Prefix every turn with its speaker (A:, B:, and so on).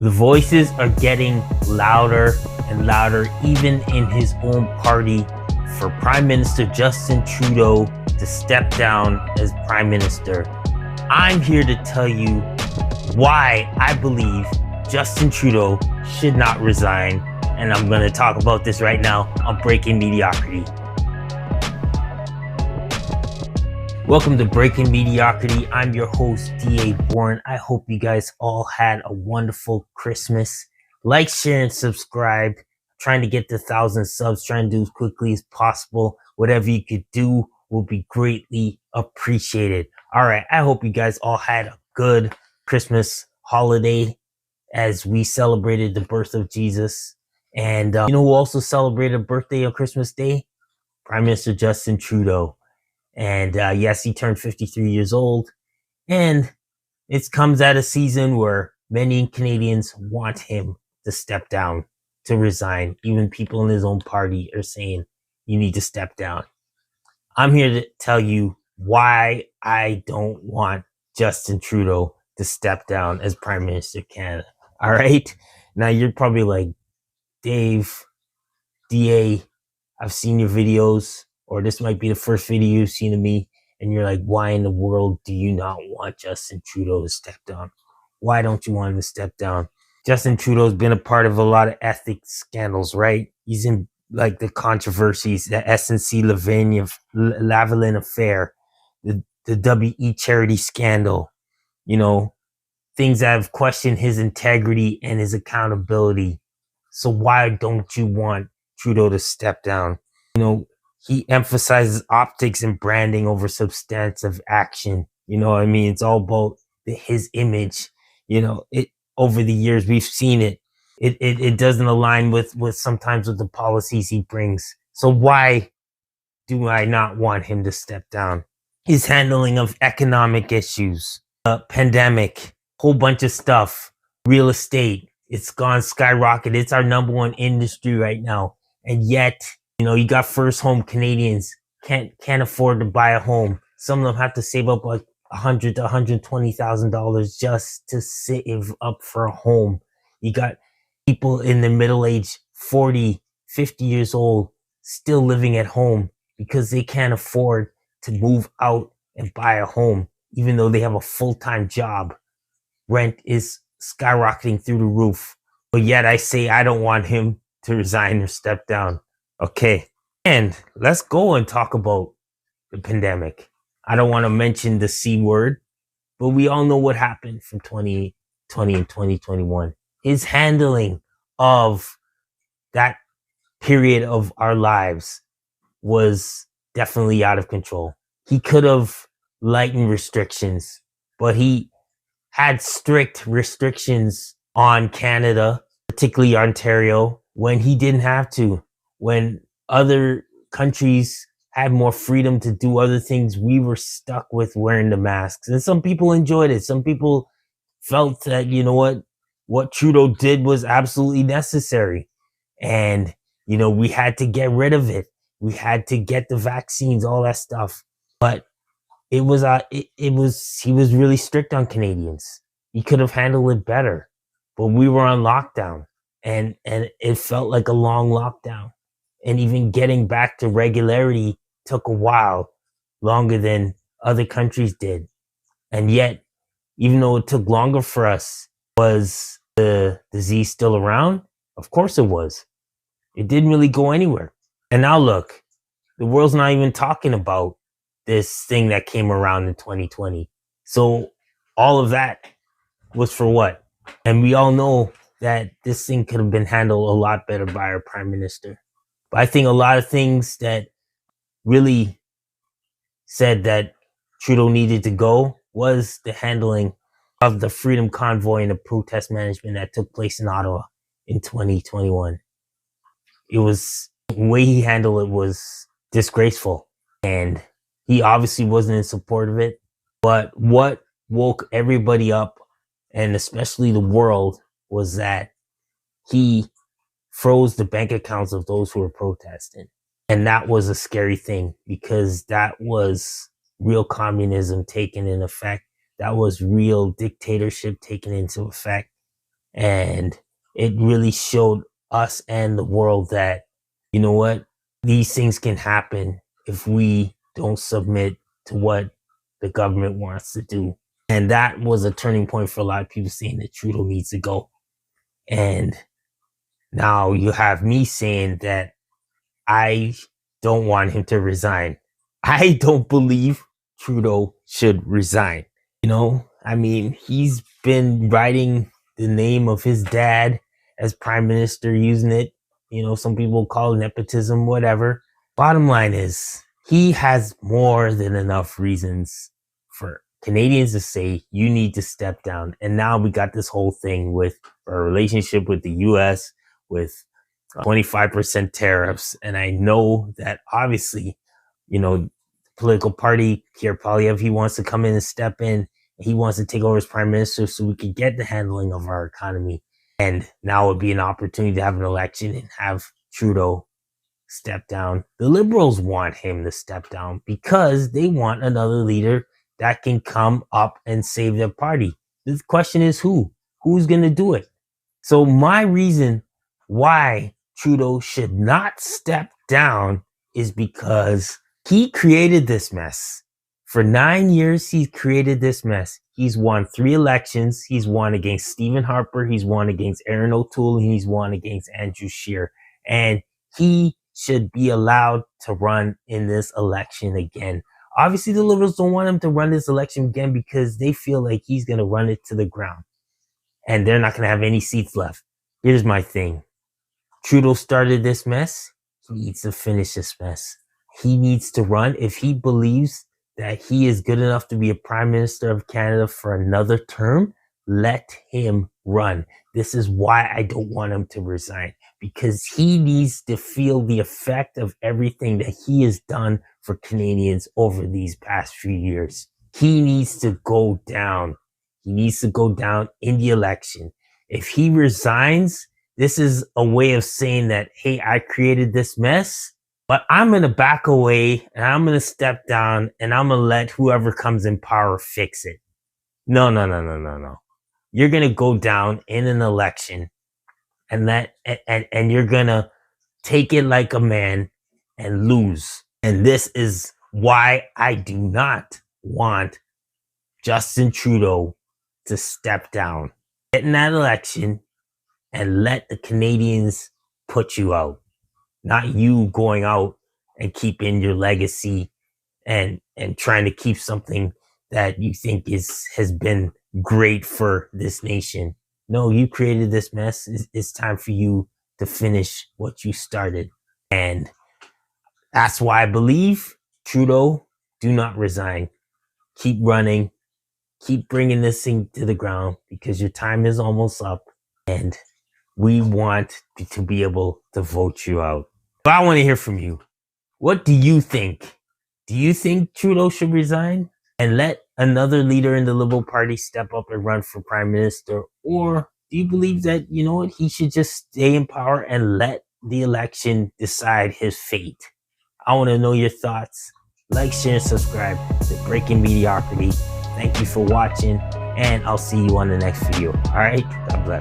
A: The voices are getting louder and louder, even in his own party, for Prime Minister Justin Trudeau to step down as Prime Minister. I'm here to tell you why I believe Justin Trudeau should not resign, and I'm going to talk about this right now on Breaking Mediocrity. Welcome to Breaking Mediocrity. I'm your host, D.A. Bourne. I hope you guys all had a wonderful Christmas. Like, share, and subscribe. Trying to get to 1,000 subs, trying to do as quickly as possible. Whatever you could do will be greatly appreciated. All right, I hope you guys all had a good Christmas holiday as we celebrated the birth of Jesus. And you know who also celebrated a birthday on Christmas Day? Prime Minister Justin Trudeau. And yes, he turned 53 years old. And it comes at a season where many Canadians want him to step down, to resign. Even people in his own party are saying, you need to step down. I'm here to tell you why I don't want Justin Trudeau to step down as Prime Minister of Canada. All right? Now, you're probably like, Dave, DA, I've seen your videos, or this might be the first video you've seen of me, and you're like, why in the world do you not want Justin Trudeau to step down? Why don't you want him to step down? Justin Trudeau's been a part of a lot of ethics scandals, right? He's in like the controversies, the SNC-Lavalin affair, the WE charity scandal, you know, things that have questioned his integrity and his accountability. So why don't you want Trudeau to step down? You know, he emphasizes optics and branding over substantive action. You know what I mean? It's all about his image. You know, it over the years we've seen it. It doesn't align with sometimes with the policies he brings. So why do I not want him to step down? His handling of economic issues, pandemic, whole bunch of stuff, real estate, it's gone skyrocket. It's our number one industry right now. And yet, you know, you got first home Canadians can't afford to buy a home. Some of them have to save up like $100,000 to $120,000 just to save up for a home. You got people in the middle age, 40, 50 years old, still living at home because they can't afford to move out and buy a home, even though they have a full-time job. Rent is skyrocketing through the roof. But yet I say I don't want him to resign or step down. Okay. And let's go and talk about the pandemic. I don't want to mention the C word, but we all know what happened from 2020 and 2021. His handling of that period of our lives was definitely out of control. He could have lightened restrictions, but he had strict restrictions on Canada, particularly Ontario, when he didn't have to. When other countries had more freedom to do other things, we were stuck with wearing the masks. And some people enjoyed it. Some people felt that, you know what Trudeau did was absolutely necessary. And, you know, we had to get rid of it. We had to get the vaccines, all that stuff. But he was really strict on Canadians. He could have handled it better, but we were on lockdown, and it felt like a long lockdown. And even getting back to regularity took a while, longer than other countries did. And yet, even though it took longer for us, was the disease still around? Of course it was. It didn't really go anywhere. And now look, the world's not even talking about this thing that came around in 2020. So all of that was for what? And we all know that this thing could have been handled a lot better by our prime minister. But I think a lot of things that really said that Trudeau needed to go was the handling of the Freedom Convoy and the protest management that took place in Ottawa in 2021. It was, the way he handled it was disgraceful. And he obviously wasn't in support of it. But what woke everybody up, and especially the world, was that he froze the bank accounts of those who were protesting. And that was a scary thing, because that was real communism taken in effect. That was real dictatorship taken into effect. And it really showed us and the world that, you know what, these things can happen if we don't submit to what the government wants to do. And that was a turning point for a lot of people saying that Trudeau needs to go. And now you have me saying that I don't want him to resign. I don't believe Trudeau should resign. You know, I mean, he's been writing the name of his dad as prime minister, using it. You know, some people call it nepotism, whatever. Bottom line is, he has more than enough reasons for Canadians to say, you need to step down. And now we got this whole thing with our relationship with the US, with 25% tariffs. And I know that obviously, you know, political party, Pierre Poilievre, he wants to come in and step in. He wants to take over as prime minister so we could get the handling of our economy. And now would be an opportunity to have an election and have Trudeau step down. The Liberals want him to step down because they want another leader that can come up and save their party. The question is who? Who's going to do it? So my reason why Trudeau should not step down is because he created this mess. For 9 years, he's created this mess. He's won 3 elections. He's won against Stephen Harper. He's won against Aaron O'Toole. And he's won against Andrew Scheer. And he should be allowed to run in this election again. Obviously, the Liberals don't want him to run this election again because they feel like he's going to run it to the ground. And they're not going to have any seats left. Here's my thing. Trudeau started this mess. He needs to finish this mess. He needs to run. If he believes that he is good enough to be a prime minister of Canada for another term, let him run. This is why I don't want him to resign, because he needs to feel the effect of everything that he has done for Canadians over these past few years. He needs to go down. He needs to go down in the election. If he resigns, this is a way of saying that, hey, I created this mess, but I'm going to back away and I'm going to step down and I'm going to let whoever comes in power fix it. No. You're going to go down in an election and you're going to take it like a man and lose. And this is why I do not want Justin Trudeau to step down. Get in that election and let the Canadians put you out. Not you going out and keeping your legacy and trying to keep something that you think has been great for this nation. No, you created this mess. It's time for you to finish what you started. And that's why I believe, Trudeau, do not resign. Keep running. Keep bringing this thing to the ground because your time is almost up. And we want to be able to vote you out. But I want to hear from you. What do you think? Do you think Trudeau should resign and let another leader in the Liberal Party step up and run for prime minister? Or do you believe that, you know what, he should just stay in power and let the election decide his fate? I want to know your thoughts. Like, share, and subscribe to Breaking Mediocrity. Thank you for watching, and I'll see you on the next video. All right? God bless.